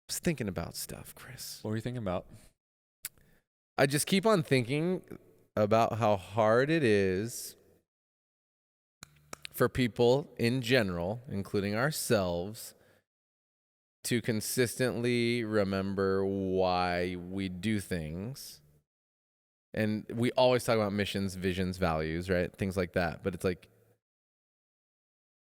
was thinking about stuff, Chris. What were you thinking about? I just keep on thinking about how hard it is for people in general, including ourselves, to consistently remember why we do things. And we always talk about missions, visions, values, right? Things like that. But it's like,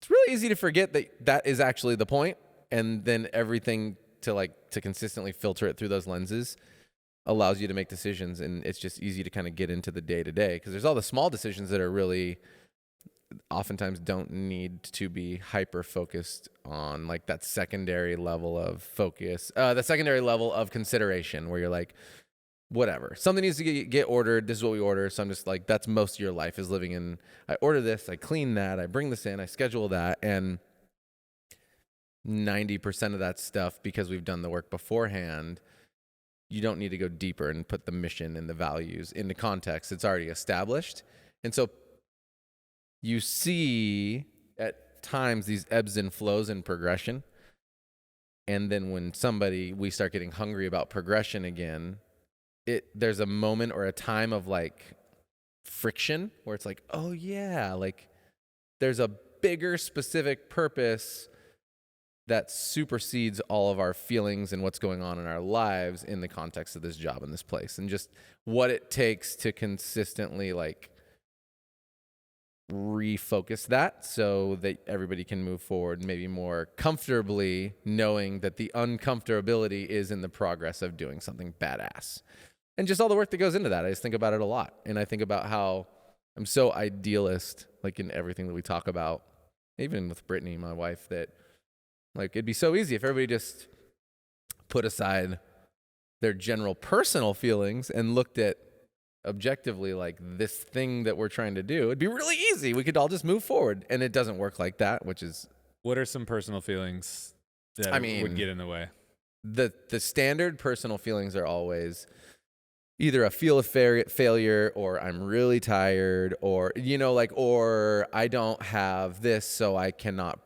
it's really easy to forget that that is actually the point. And then everything to consistently filter it through those lenses allows you to make decisions. And it's just easy to kind of get into the day to day, because there's all the small decisions that are really oftentimes don't need to be hyper focused on like that secondary level of focus, the secondary level of consideration, where you're like, whatever, something needs to get ordered. This is what we order. So I'm just like, that's most of your life is living in, I order this, I clean that, I bring this in, I schedule that. And 90% of that stuff, because we've done the work beforehand, you don't need to go deeper and put the mission and the values into context. It's already established. And so you see at times these ebbs and flows in progression. And then when we start getting hungry about progression again, there's a moment or a time of like friction where it's like, oh yeah, like there's a bigger specific purpose that supersedes all of our feelings and what's going on in our lives in the context of this job in this place, and just what it takes to consistently like refocus that so that everybody can move forward maybe more comfortably, knowing that the uncomfortability is in the progress of doing something badass. And just all the work that goes into that. I just think about it a lot. And I think about how I'm so idealist, like in everything that we talk about, even with Brittany, my wife, that like it'd be so easy if everybody just put aside their general personal feelings and looked at objectively like this thing that we're trying to do. It'd be really easy. We could all just move forward. And it doesn't work like that, which is... What are some personal feelings that would get in the way? The standard personal feelings are always either a feel of failure, or I'm really tired, or, or I don't have this, so I cannot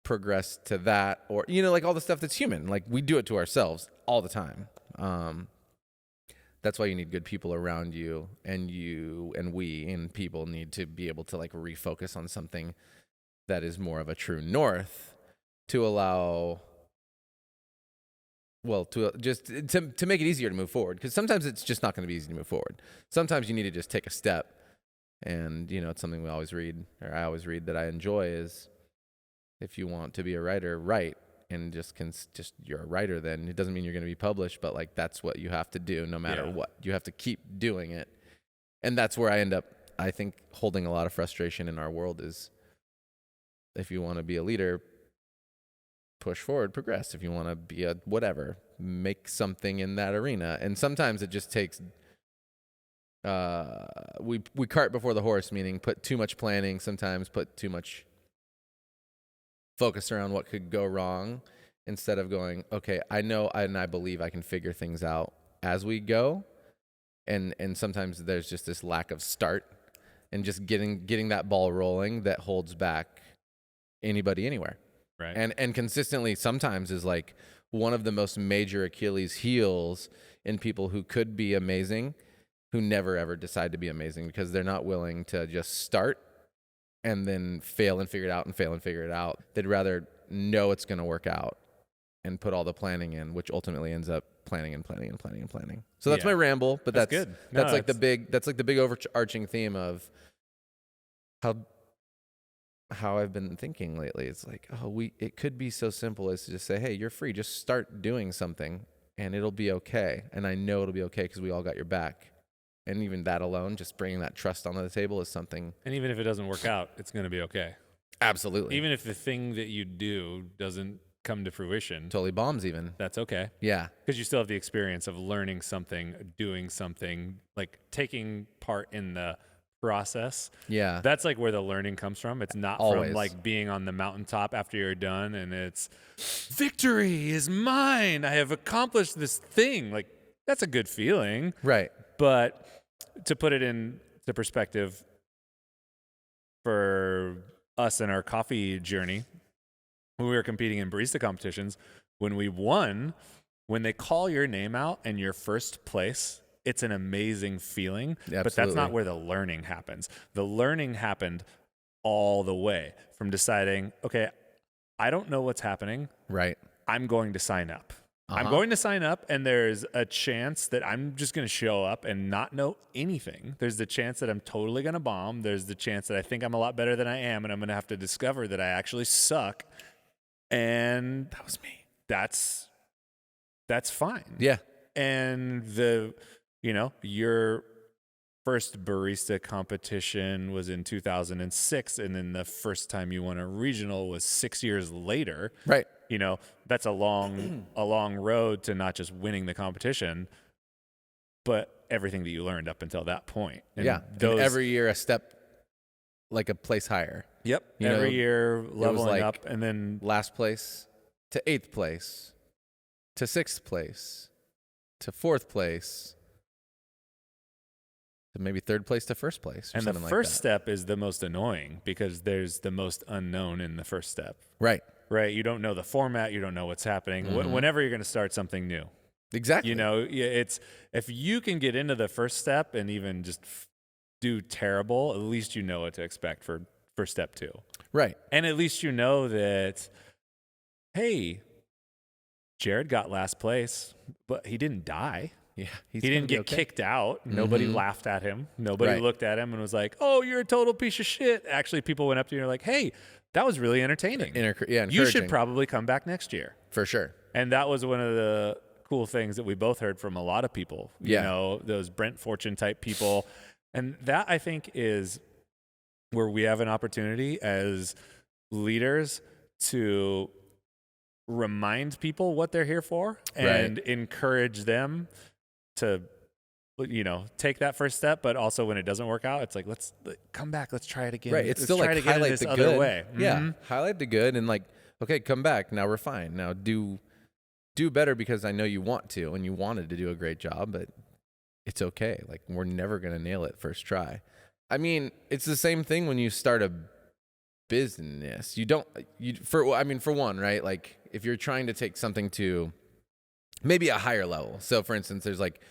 progress to that, or, like all the stuff that's human. Like we do it to ourselves all the time. That's why you need good people around you, and people need to be able to like refocus on something that is more of a true north to allow... Well, to make it easier to move forward, because sometimes it's just not going to be easy to move forward. Sometimes you need to just take a step, and it's something we always read, or I always read that I enjoy, is if you want to be a writer, write, and just you're a writer. Then it doesn't mean you're going to be published, but like that's what you have to do, no matter what. You have to keep doing it, and that's where I end up. I think holding a lot of frustration in our world is, if you want to be a leader, push forward, progress. If you want to be a whatever, make something in that arena. And sometimes it just takes, we cart before the horse, meaning put too much planning, sometimes put too much focus around what could go wrong, instead of going, okay, I know and I believe I can figure things out as we go. And sometimes there's just this lack of start and just getting that ball rolling that holds back anybody anywhere. Right. And consistently sometimes is like one of the most major Achilles heels in people who could be amazing, who never ever decide to be amazing, because they're not willing to just start and then fail and figure it out and fail and figure it out. They'd rather know it's going to work out and put all the planning in, which ultimately ends up planning and planning and planning and planning. So that's my ramble, but that's good. That's like the big overarching theme of how I've been thinking lately. It's like, it could be so simple as to just say, hey, you're free. Just start doing something and it'll be okay. And I know it'll be okay because we all got your back. And even that alone, just bringing that trust onto the table is something. And even if it doesn't work out, it's going to be okay. Absolutely. Even if the thing that you do doesn't come to fruition. Totally bombs even. That's okay. Yeah. Because you still have the experience of learning something, doing something, like taking part in the process. Yeah. That's like where the learning comes from. It's not always from like being on the mountaintop after you're done and it's victory is mine. I have accomplished this thing. Like that's a good feeling. Right. But to put it into perspective for us in our coffee journey, when we were competing in barista competitions, when we won, when they call your name out and you're first place, it's an amazing feeling. Absolutely. But that's not where the learning happens. The learning happened all the way from deciding, okay, I don't know what's happening. Right. I'm going to sign up. Uh-huh. I'm going to sign up, and there's a chance that I'm just going to show up and not know anything. There's the chance that I'm totally going to bomb. There's the chance that I think I'm a lot better than I am, and I'm going to have to discover that I actually suck. And That was me. That's fine. Yeah. And your first barista competition was in 2006, and then the first time you won a regional was 6 years later. Right. That's a long road to not just winning the competition, but everything that you learned up until that point. And and every year a step, like a place higher. Yep. Every year leveling like up, and then last place to 8th place to 6th place to 4th place to maybe 3rd place to 1st place. Or and the something first like that. step is the most annoying because there's the most unknown in the first step. Right. Right. You don't know the format. You don't know what's happening. Mm-hmm. Whenever you're going to start something new. Exactly. It's if you can get into the first step and even just do terrible, at least you know what to expect for step 2. Right. And at least you know that, hey, Jared got last place, but he didn't die. Yeah. He didn't get kicked out. Nobody laughed at him. Nobody looked at him and was like, oh, you're a total piece of shit. Actually, people went up to you and were like, hey, that was really entertaining. You should probably come back next year. For sure. And that was one of the cool things that we both heard from a lot of people. Those Brent Fortune type people. And that, I think, is where we have an opportunity as leaders to remind people what they're here for and encourage them to take that first step. But also when it doesn't work out, it's like, let's come back, let's try it again. Right. It's still like highlight the good way. Yeah. Highlight the good and like, okay, come back, now refine, now do better, because I know you want to and you wanted to do a great job, but it's okay. Like, we're never going to nail it first try. I mean, it's the same thing when you start a business. For one, right? Like, if you're trying to take something to maybe a higher level. So for instance, there's like,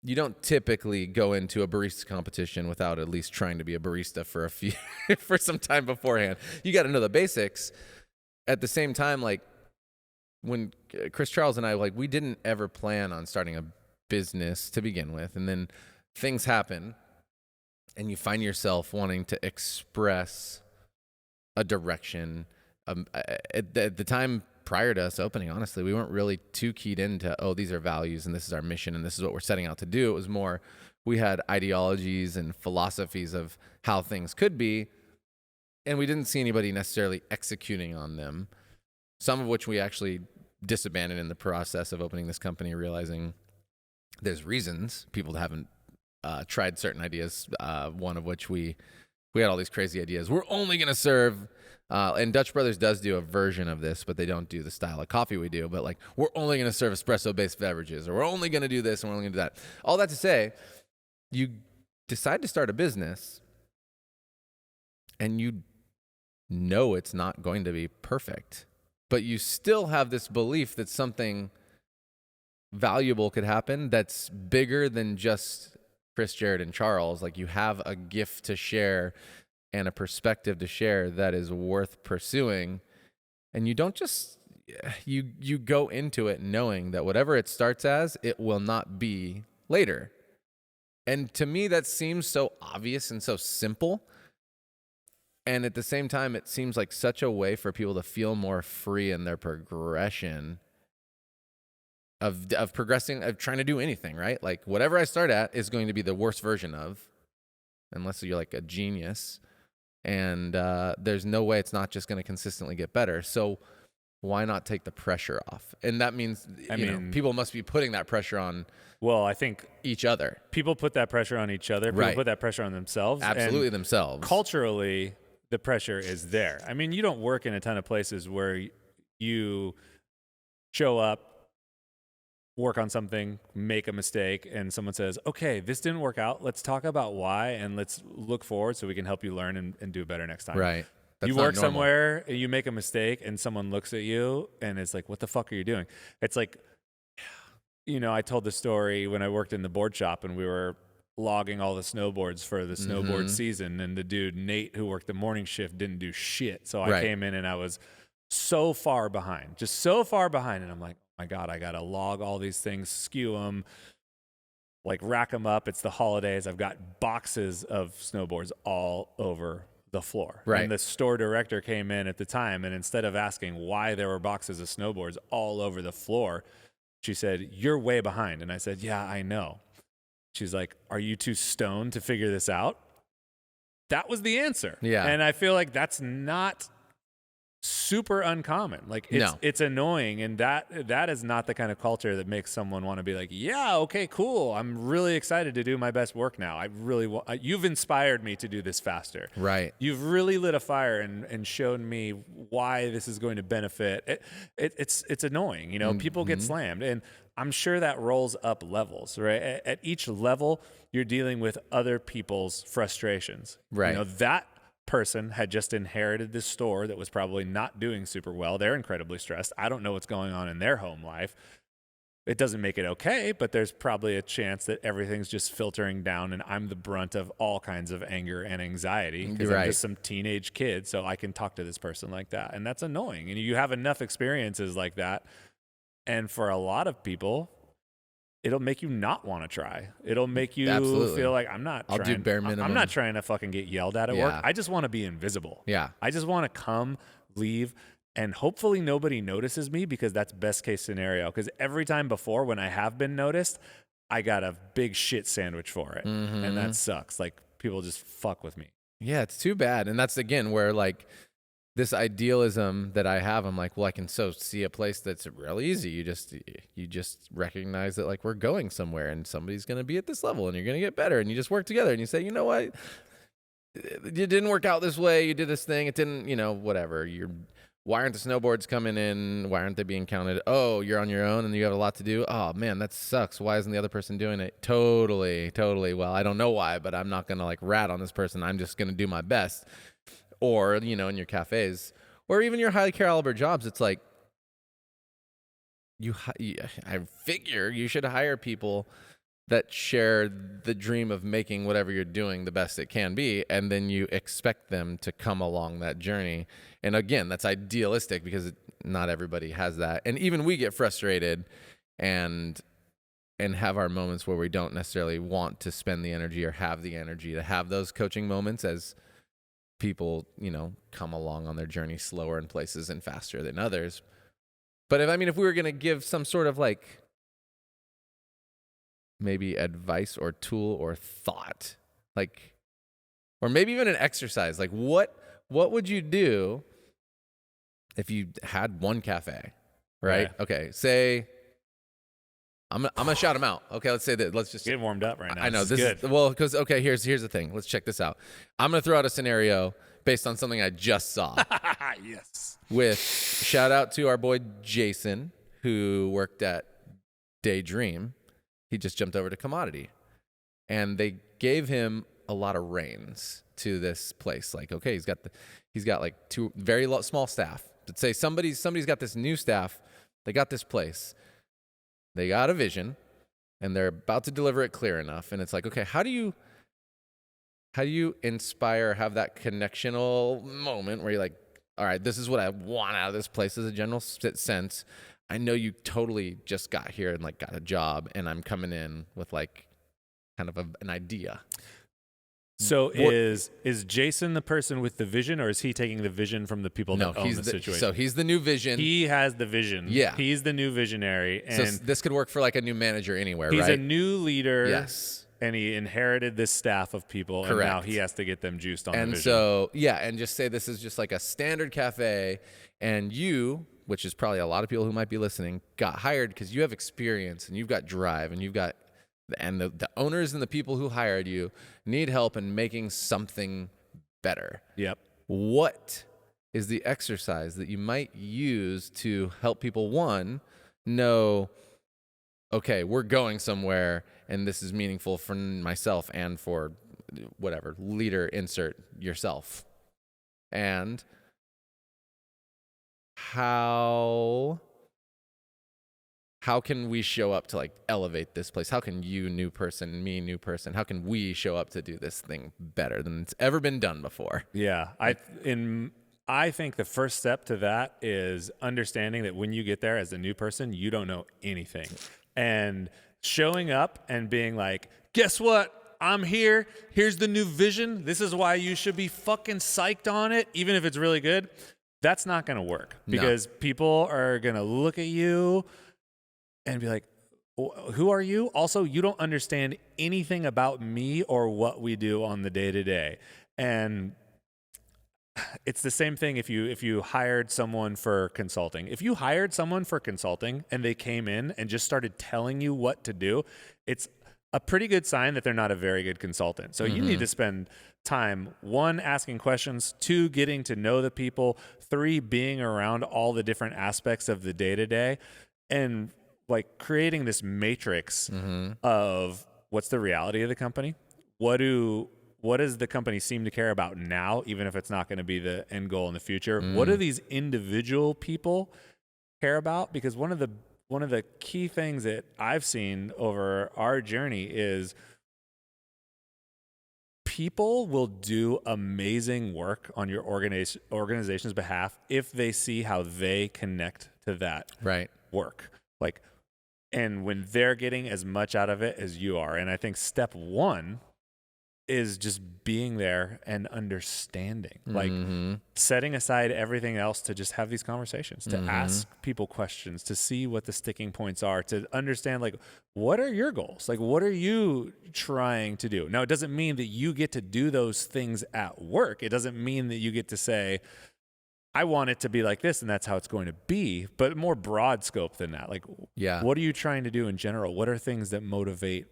you don't typically go into a barista competition without at least trying to be a barista for some time beforehand. You got to know the basics. At the same time, like, when Chris Charles and I, like, we didn't ever plan on starting a business to begin with, and then things happen and you find yourself wanting to express a direction. At the time prior to us opening, honestly, we weren't really too keyed into, oh, these are values and this is our mission and this is what we're setting out to do. It was more, we had ideologies and philosophies of how things could be, and we didn't see anybody necessarily executing on them, some of which we actually disabandoned in the process of opening this company, realizing there's reasons people haven't tried certain ideas, one of which we had all these crazy ideas. We're only going to serve, and Dutch Brothers does do a version of this, but they don't do the style of coffee we do. But like, we're only going to serve espresso-based beverages, or we're only going to do this and we're only going to do that. All that to say, you decide to start a business and you know it's not going to be perfect, but you still have this belief that something valuable could happen that's bigger than just Chris, Jared, and Charles. Like, you have a gift to share and a perspective to share that is worth pursuing. And you don't just, you go into it knowing that whatever it starts as, it will not be later. And to me, that seems so obvious and so simple. And at the same time, it seems like such a way for people to feel more free in their progression of progressing, of trying to do anything, right? Like, whatever I start at is going to be the worst version of, unless you're like a genius. And there's no way it's not just going to consistently get better. So why not take the pressure off? And that means, people must be putting that pressure on. Well, I think each other. People put that pressure on each other. People put that pressure on themselves. Absolutely, and themselves. Culturally, the pressure is there. I mean, you don't work in a ton of places where you show up, work on something, make a mistake, and someone says, okay, this didn't work out. Let's talk about why, and let's look forward so we can help you learn and do better next time. Right. That's You not work normal. somewhere, you make a mistake, and someone looks at you and it's like, what the fuck are you doing? It's like, I told the story when I worked in the board shop and we were logging all the snowboards for the snowboard season. And the dude, Nate, who worked the morning shift, didn't do shit. So I came in and I was so far behind, just so far behind. And I'm like, oh my God, I got to log all these things, skew them, like rack them up. It's the holidays. I've got boxes of snowboards all over the floor. Right. And the store director came in at the time, and instead of asking why there were boxes of snowboards all over the floor, she said, "You're way behind." And I said, "Yeah, I know." She's like, "Are you too stoned to figure this out?" That was the answer. Yeah. And I feel like that's not super uncommon. Like it's annoying, and that is not the kind of culture that makes someone want to be like, yeah, okay, cool, I'm really excited to do my best work now. I really you've inspired me to do this faster. Right. You've really lit a fire and shown me why this is going to benefit. It's annoying, people get slammed, and I'm sure that rolls up levels, right? At each level, you're dealing with other people's frustrations. Right. That person had just inherited this store that was probably not doing super well. They're incredibly stressed. I don't know what's going on in their home life. It doesn't make it okay, but there's probably a chance that everything's just filtering down and I'm the brunt of all kinds of anger and anxiety because I'm just some teenage kid, so I can talk to this person like that. And that's annoying. And you have enough experiences like that. And for a lot of people, it'll make you not want to try. It'll make you feel like I'll do bare minimum. I'm not trying to fucking get yelled at work. I just want to be invisible. Yeah. I just want to come, leave, and hopefully nobody notices me, because that's best case scenario. Because every time before when I have been noticed, I got a big shit sandwich for it. And that sucks. Like, people just fuck with me. Yeah, it's too bad. And that's, again, where, like, this idealism that I have, I'm like, well, I can see a place that's real easy. You just recognize that, like, we're going somewhere and somebody's going to be at this level and you're going to get better, and you just work together and you say, you know what, it didn't work out this way. You did this thing. It didn't, whatever. Why aren't the snowboards coming in? Why aren't they being counted? Oh, you're on your own and you have a lot to do. Oh man, that sucks. Why isn't the other person doing it? Totally. Well, I don't know why, but I'm not going to like rat on this person. I'm just going to do my best. Or, in your cafes, or even your high caliber jobs, it's like, I figure you should hire people that share the dream of making whatever you're doing the best it can be, and then you expect them to come along that journey. And again, that's idealistic because not everybody has that. And even we get frustrated and have our moments where we don't necessarily want to spend the energy or have the energy to have those coaching moments as people, come along on their journey slower in places and faster than others. But if we were going to give some sort of like maybe advice or tool or thought, like, or maybe even an exercise, like what would you do if you had one cafe, right? Yeah. Okay. Say, I'm gonna shout them out. Okay, let's say that. Let's just get warmed up right now. I know this is good. Well, because okay, here's the thing. Let's check this out. I'm gonna throw out a scenario based on something I just saw. Yes. With shout out to our boy Jason, who worked at Daydream. He just jumped over to Commodity, and they gave him a lot of reins to this place. Like, okay, he's got like two very small staff. Let's say somebody's got this new staff. They got this place. They got a vision, and they're about to deliver it clear enough. And it's like, okay, how do you inspire, have that connectional moment where you're like, all right, this is what I want out of this place as a general sense. I know you totally just got here and like got a job, and I'm coming in with like kind of an idea. So is Jason the person with the vision, or is he taking the vision from the people that own the situation? So he's the new vision. He has the vision. Yeah. He's the new visionary. And so this could work for like a new manager anywhere, he's right? a new leader. Yes. And he inherited this staff of people. Correct. And now he has to get them juiced on the vision. And so, and just say this is just like a standard cafe, and you, which is probably a lot of people who might be listening, got hired because you have experience and you've got drive and you've got, and the owners and the people who hired you need help in making something better. Yep. What is the exercise that you might use to help people, one, know, okay, we're going somewhere and this is meaningful for myself and for whatever, leader, insert yourself? And how can we show up to like elevate this place? How can you, new person, me, new person, how can we show up to do this thing better than it's ever been done before? Yeah. I think the first step to that is understanding that when you get there as a new person, you don't know anything. And showing up and being like, guess what? I'm here. Here's the new vision. This is why you should be fucking psyched on it, even if it's really good. That's not going to work because people are going to look at you and be like, who are you? Also, you don't understand anything about me or what we do on the day to day. And it's the same thing if you hired someone for consulting. If you hired someone for consulting and they came in and just started telling you what to do, it's a pretty good sign that they're not a very good consultant. So you need to spend time, 1, asking questions, 2, getting to know the people, 3, being around all the different aspects of the day-to-day, and like creating this matrix of what's the reality of the company, what does the company seem to care about now, even if it's not going to be the end goal in the future? What do these individual people care about? Because one of the key things that I've seen over our journey is people will do amazing work on your organization's behalf if they see how they connect to that work. Like, and when they're getting as much out of it as you are. And I think step 1 is just being there and understanding, like setting aside everything else to just have these conversations, to ask people questions, to see what the sticking points are, to understand, like, what are your goals? Like, what are you trying to do? Now, it doesn't mean that you get to do those things at work. It doesn't mean that you get to say, I want it to be like this and that's how it's going to be, but more broad scope than that. Like, what are you trying to do in general? What are things that motivate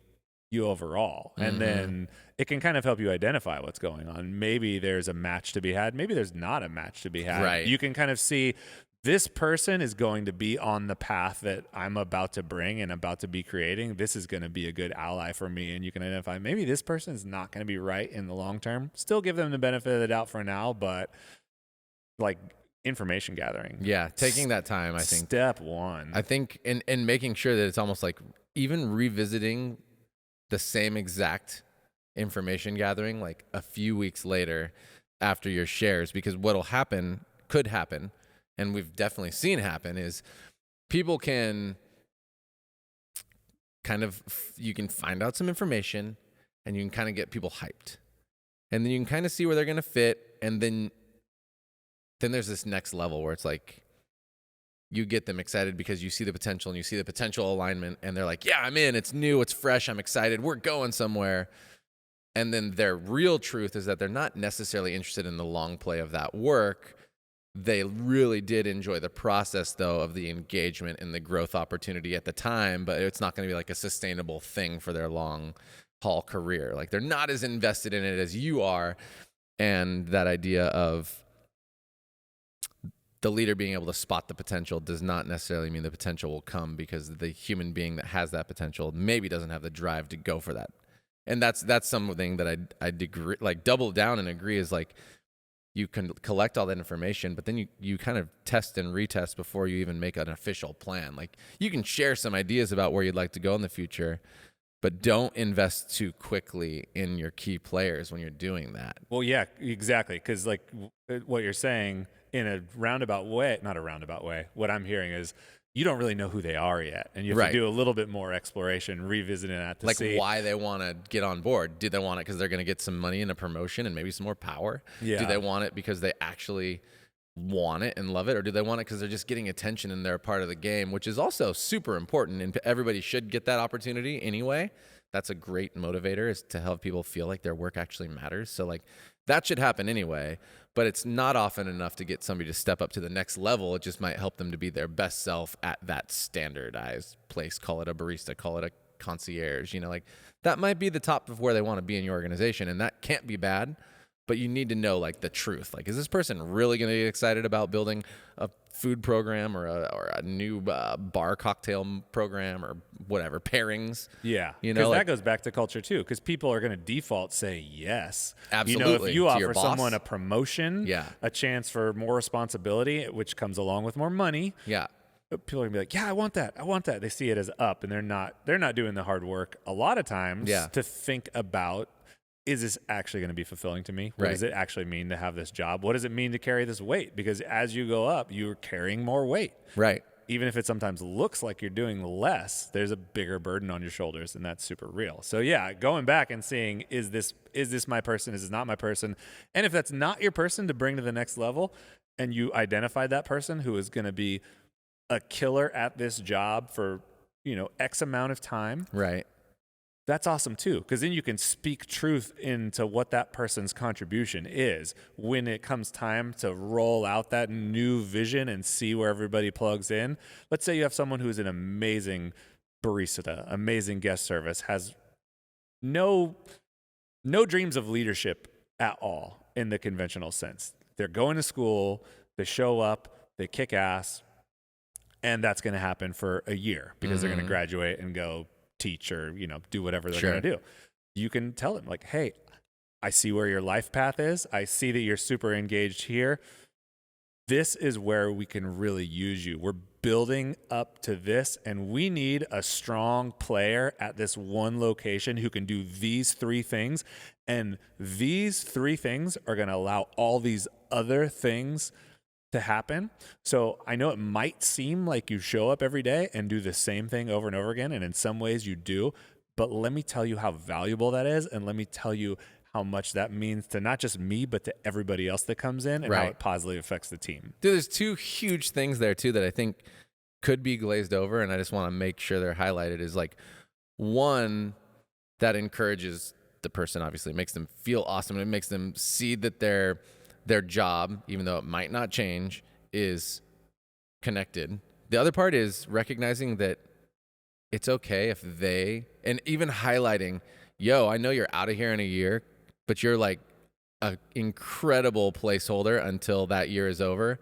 you overall? And then it can kind of help you identify what's going on. Maybe there's a match to be had. Maybe there's not a match to be had. Right. You can kind of see this person is going to be on the path that I'm about to bring and about to be creating. This is going to be a good ally for me. And you can identify maybe this person is not going to be right in the long term. Still give them the benefit of the doubt for now, but like information gathering. Yeah, taking that time, I think. Step 1. I think in making sure that it's almost like even revisiting the same exact information gathering like a few weeks later after your shares, because what'll happen, could happen, and we've definitely seen happen, is people can kind of, you can find out some information and you can kind of get people hyped. And then you can kind of see where they're going to fit. And then there's this next level where it's like, you get them excited because you see the potential and you see the potential alignment and they're like, yeah, I'm in, it's new, it's fresh, I'm excited, we're going somewhere. And then their real truth is that they're not necessarily interested in the long play of that work. They really did enjoy the process, though, of the engagement and the growth opportunity at the time, but it's not going to be like a sustainable thing for their long haul career. Like, they're not as invested in it as you are. And that idea of the leader being able to spot the potential does not necessarily mean the potential will come, because the human being that has that potential maybe doesn't have the drive to go for that. And that's something that I agree, like, double down and agree, is like, you can collect all that information, but then you kind of test and retest before you even make an official plan. Like, you can share some ideas about where you'd like to go in the future, but don't invest too quickly in your key players when you're doing that. Well, yeah, exactly. Because like what you're saying in a roundabout way, not a roundabout way, what I'm hearing is you don't really know who they are yet. And you have to do a little bit more exploration, revisiting that to see. Like, why they want to get on board. Do they want it because they're going to get some money and a promotion and maybe some more power? Yeah. Do they want it because they actually want it and love it? Or do they want it because they're just getting attention and they're a part of the game, which is also super important. And everybody should get that opportunity anyway. That's a great motivator, is to help people feel like their work actually matters. So like, that should happen anyway, but it's not often enough to get somebody to step up to the next level. It just might help them to be their best self at that standardized place. Call it a barista, call it a concierge, like, that might be the top of where they want to be in your organization. And that can't be bad, but you need to know like the truth. Like, is this person really going to get excited about building a food program or a new bar cocktail program or whatever pairings? Yeah, You because know, that like, goes back to culture too. Because people are going to default say yes. absolutely. If you To offer your boss? someone a promotion, Yeah. a chance for more responsibility, which comes along with more money, Yeah. people are gonna be like, "Yeah, I want that. I want that." They see it as up, and they're not doing the hard work a lot of times Yeah. to think about, is this actually going to be fulfilling to me? What Right. does it actually mean to have this job? What does it mean to carry this weight? Because as you go up, you're carrying more weight. Right. Even if it sometimes looks like you're doing less, there's a bigger burden on your shoulders, and that's super real. So yeah, going back and seeing, is this my person? Is this not my person? And if that's not your person to bring to the next level, and you identified that person who is going to be a killer at this job for, X amount of time, Right. that's awesome too. Because then you can speak truth into what that person's contribution is when it comes time to roll out that new vision and see where everybody plugs in. Let's say you have someone who's an amazing barista, amazing guest service, has no dreams of leadership at all in the conventional sense. They're going to school, they show up, they kick ass, and that's going to happen for a year because they're going to graduate and go teach or, do whatever they're going to do. You can tell them like, hey, I see where your life path is. I see that you're super engaged here. This is where we can really use you. We're building up to this, and we need a strong player at this one location who can do these 3 things. And these 3 things are going to allow all these other things to happen. So I know it might seem like you show up every day and do the same thing over and over again, and in some ways you do, but let me tell you how valuable that is, and let me tell you how much that means to not just me, but to everybody else that comes in, and how it positively affects the team. Dude, there's 2 huge things there too that I think could be glazed over, and I just want to make sure they're highlighted. Is like, one, that encourages the person, obviously, it makes them feel awesome, and it makes them see that their job, even though it might not change, is connected. The other part is recognizing that it's okay if and even highlighting, yo, I know you're out of here in a year, but you're like an incredible placeholder until that year is over.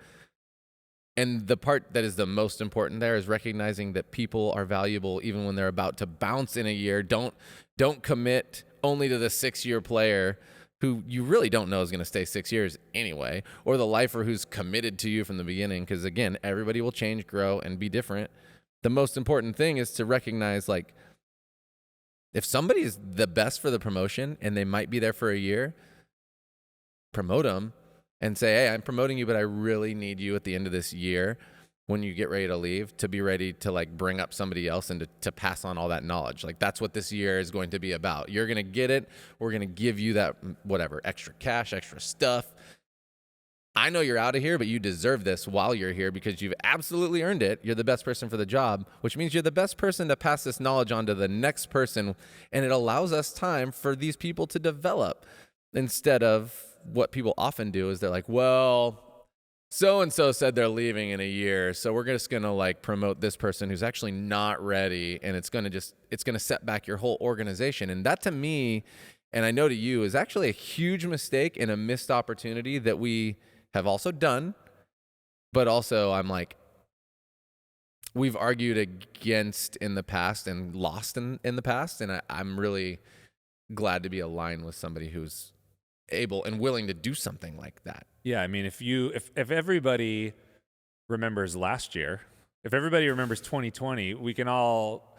And the part that is the most important there is recognizing that people are valuable even when they're about to bounce in a year. Don't commit only to the 6-year player who you really don't know is going to stay 6 years anyway, or the lifer who's committed to you from the beginning. Because again, everybody will change, grow, and be different. The most important thing is to recognize, like, if somebody is the best for the promotion and they might be there for a year, promote them and say, hey, I'm promoting you, but I really need you at the end of this year when you get ready to leave to be ready to like bring up somebody else and to pass on all that knowledge. Like, that's what this year is going to be about. You're going to get it. We're going to give you that, whatever, extra cash, extra stuff. I know you're out of here, but you deserve this while you're here because you've absolutely earned it. You're the best person for the job, which means you're the best person to pass this knowledge on to the next person. And it allows us time for these people to develop, instead of what people often do is they're like, well, so-and-so said they're leaving in a year, so we're just going to like promote this person who's actually not ready, and it's going to set back your whole organization. And that, to me, and I know to you, is actually a huge mistake and a missed opportunity that we have also done. But also, I'm like, we've argued against in the past and lost in the past, and I'm really glad to be aligned with somebody who's able and willing to do something like that. Yeah, I mean, if everybody remembers last year, if everybody remembers 2020, we can all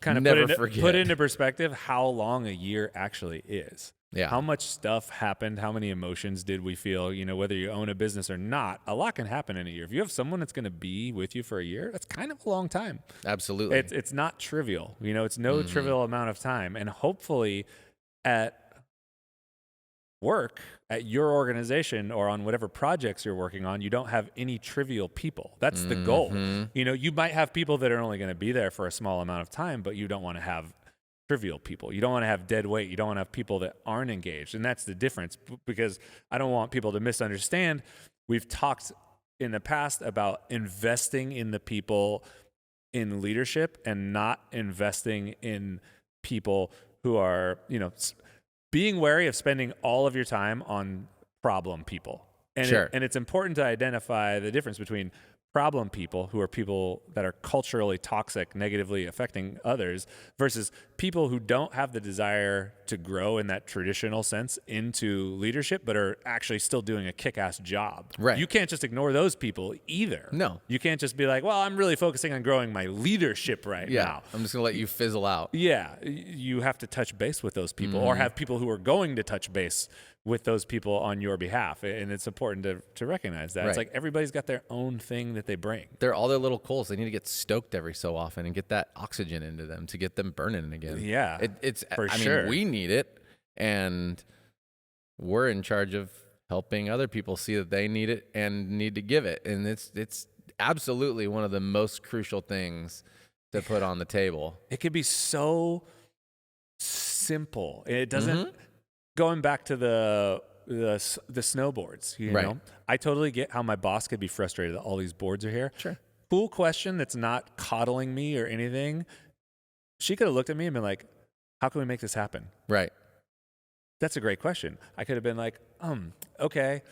kind of put into perspective how long a year actually is. Yeah. How much stuff happened? How many emotions did we feel? Whether you own a business or not, a lot can happen in a year. If you have someone that's going to be with you for a year, that's kind of a long time. Absolutely. It's not trivial. It's no trivial amount of time. And hopefully at work, at your organization, or on whatever projects you're working on, you don't have any trivial people. That's the goal. You might have people that are only going to be there for a small amount of time, but you don't want to have trivial people. You don't want to have dead weight. You don't want to have people that aren't engaged. And that's the difference, because I don't want people to misunderstand. We've talked in the past about investing in the people in leadership and not investing in people who are, being wary of spending all of your time on problem people. And, Sure. and it's important to identify the difference between problem people, who are people that are culturally toxic, negatively affecting others, versus people who don't have the desire to grow in that traditional sense into leadership, but are actually still doing a kick-ass job. Right. You can't just ignore those people either. No. You can't just be like, well, I'm really focusing on growing my leadership right now. I'm just going to let you fizzle out. Yeah, you have to touch base with those people, or have people who are going to touch base with those people on your behalf. And it's important to recognize that. Right. It's like everybody's got their own thing that they bring. They're all their little coals. They need to get stoked every so often and get that oxygen into them to get them burning again. Yeah, I mean, we need it, and we're in charge of helping other people see that they need it and need to give it. And it's absolutely one of the most crucial things to put on the table. It could be so simple. It doesn't. Going back to the snowboards, you know, I totally get how my boss could be frustrated that all these boards are here. Sure. Cool question that's not coddling me or anything. She could have looked at me and been like, how can we make this happen? Right. That's a great question. I could have been like, okay,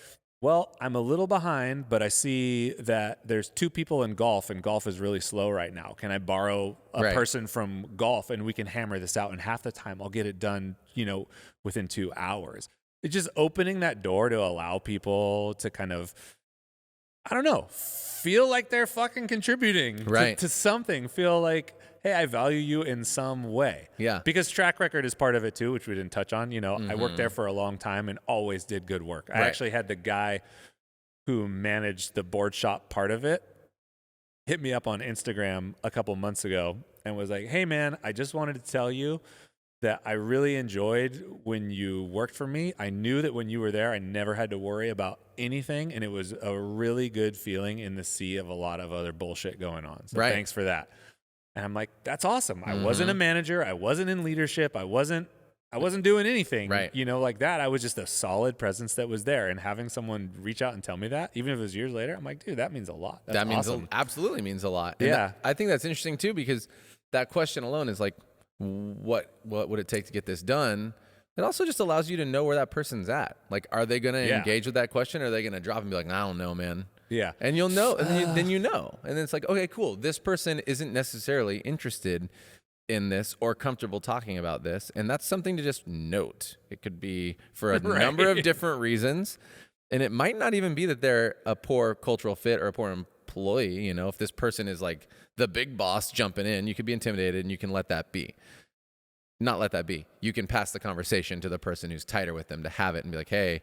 well, I'm a little behind, but I see that there's 2 people in golf, and golf is really slow right now. Can I borrow a person from golf, and we can hammer this out? And half the time I'll get it done, you know, within 2 hours. It's just opening that door to allow people to kind of, I don't know, feel like they're fucking contributing to something. Feel like, hey, I value you in some way. Yeah. Because track record is part of it too, which we didn't touch on. You know, I worked there for a long time and always did good work. I actually had the guy who managed the board shop part of it hit me up on Instagram a couple months ago and was like, hey man, I just wanted to tell you that I really enjoyed when you worked for me. I knew that when you were there, I never had to worry about anything. And it was a really good feeling in the sea of a lot of other bullshit going on. So thanks for that. And I'm like, that's awesome. I wasn't a manager. I wasn't in leadership. I wasn't doing anything, you know, like that. I was just a solid presence that was there. And having someone reach out and tell me that, even if it was years later, I'm like, dude, that means a lot. That's awesome. Absolutely means a lot. And I think that's interesting too, because that question alone is like, what would it take to get this done? It also just allows you to know where that person's at. Like, are they going to engage with that question? Or are they going to drop and be like, I don't know, man. Yeah. And you'll know, and then you know. And then it's like, okay, cool. This person isn't necessarily interested in this or comfortable talking about this. And that's something to just note. It could be for a number of different reasons. And it might not even be that they're a poor cultural fit or a poor employee. You know, if this person is like the big boss jumping in, you could be intimidated and you can let that be. Not let that be. You can pass the conversation to the person who's tighter with them to have it and be like, hey,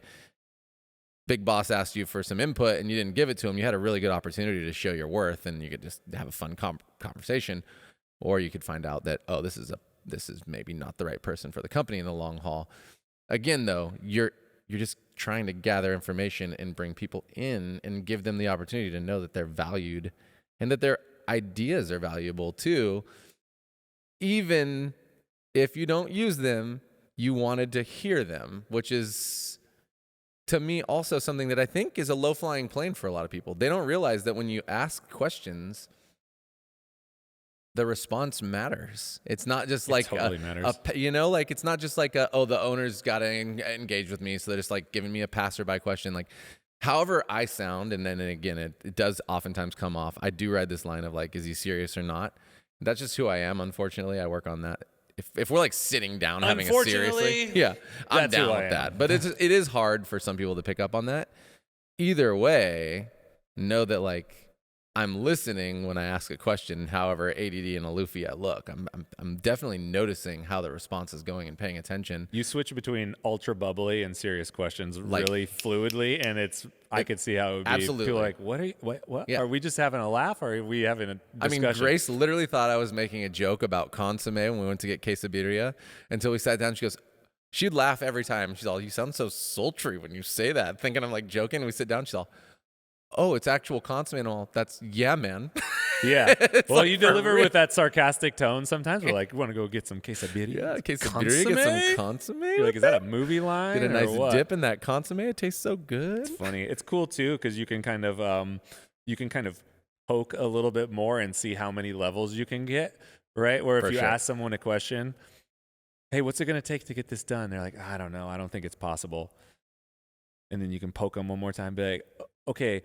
big boss asked you for some input and you didn't give it to him. You had a really good opportunity to show your worth, and you could just have a fun conversation. Or you could find out that, oh, this is maybe not the right person for the company in the long haul. Again, though, you're just trying to gather information and bring people in and give them the opportunity to know that they're valued and that their ideas are valuable too. Even if you don't use them, you wanted to hear them, which is, to me, also something that I think is a low-flying plane for a lot of people. They don't realize that when you ask questions, the response matters. It's not just like totally matters. It's not just like the owner's got to engage with me, so they're just like giving me a passerby question. Like, however I sound, and then again, it does oftentimes come off. I do ride this line of like, is he serious or not? That's just who I am. Unfortunately, I work on that. If we're like sitting down having a seriously, I'm down with that. But it is hard for some people to pick up on that. Either way, know that like I'm listening when I ask a question, however ADD and aloofy I look. I'm definitely noticing how the response is going and paying attention. You switch between ultra bubbly and serious questions really fluidly, and I could see how it would be. Absolutely. Feel like, what? Yeah. Are we just having a laugh, or are we having a discussion? I mean, Grace literally thought I was making a joke about consomme when we went to get quesadilla until we sat down. She goes, she'd laugh every time. She's all, you sound so sultry when you say that, thinking I'm like joking. We sit down, she's all, oh, it's actual consomme and all. That's, yeah, man. Yeah. Well, like, you deliver with that sarcastic tone sometimes. We're like, we want to go get some quesadilla. Yeah, quesadilla, get some consomme. You're like, is that a movie line? Get a nice dip in that consomme. It tastes so good. It's funny. It's cool too, because you can kind of poke a little bit more and see how many levels you can get, right? Where if you ask someone a question, hey, what's it going to take to get this done? They're like, I don't know. I don't think it's possible. And then you can poke them one more time. Be like, okay,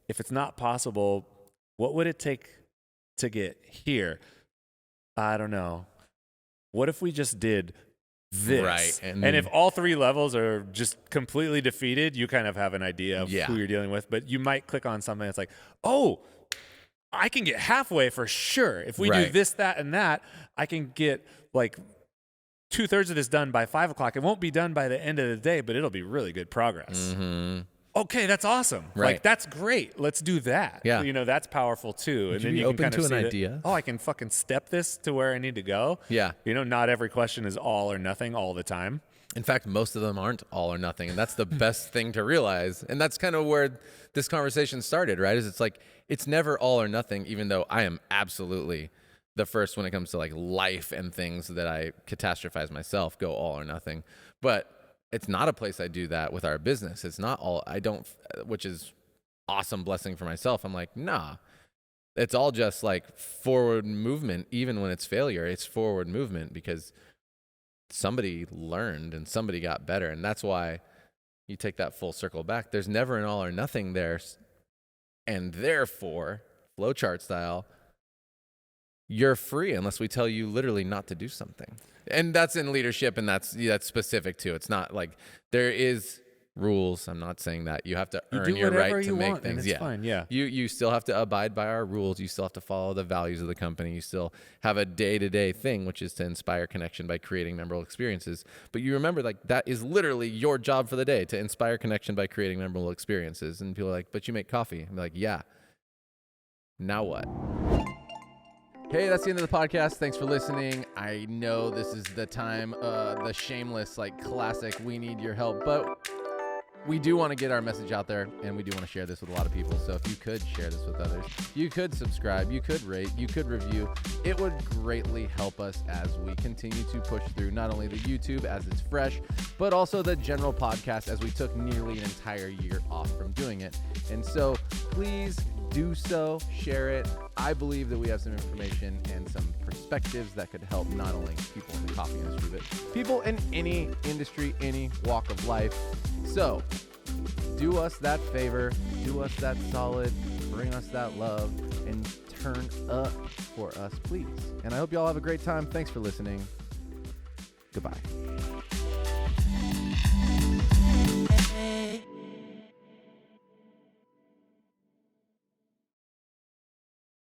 if it's not possible, what would it take to get here? I don't know. What if we just did this? Right. And if all 3 levels are just completely defeated, you kind of have an idea of who you're dealing with. But you might click on something that's like, oh, I can get halfway for sure. If we do this, that, and that, I can get like 2/3 of this done by 5 o'clock. It won't be done by the end of the day, but it'll be really good progress. Mm-hmm. Okay, that's awesome. Right. Like, that's great. Let's do that. Yeah. You know, that's powerful too. Would and then you be you open can kind to of an see idea? that, I can fucking step this to where I need to go. Yeah. You know, not every question is all or nothing all the time. In fact, most of them aren't all or nothing. And that's the best thing to realize. And that's kind of where this conversation started, right? Is it's like, it's never all or nothing, even though I am absolutely the first when it comes to like life and things that I catastrophize myself, go all or nothing. But it's not a place I do that with our business. It's not all, which is awesome blessing for myself. I'm like, nah, it's all just like forward movement. Even when it's failure, it's forward movement because somebody learned and somebody got better. And that's why you take that full circle back. There's never an all or nothing there. And therefore, flowchart style, you're free unless we tell you literally not to do something. And that's in leadership, and that's specific too. It's not like there is rules. I'm not saying that. You have to earn your right to make things. And it's fine. Yeah. You still have to abide by our rules. You still have to follow the values of the company. You still have a day-to-day thing, which is to inspire connection by creating memorable experiences. But you remember, like, that is literally your job for the day, to inspire connection by creating memorable experiences. And people are like, but you make coffee. I'm like, yeah. Now what? Hey, that's the end of the podcast. Thanks for listening. I know this is the time, the shameless, like, classic, we need your help, but we do want to get our message out there, and we do want to share this with a lot of people. So if you could share this with others, you could subscribe, you could rate, you could review. It would greatly help us as we continue to push through not only the YouTube as it's fresh, but also the general podcast as we took nearly an entire year off from doing it. And so please do so, share it. I believe that we have some information and some perspectives that could help not only people in the coffee industry, but people in any industry, any walk of life. So do us that favor, do us that solid, bring us that love, and turn up for us, please. And I hope you all have a great time. Thanks for listening. Goodbye.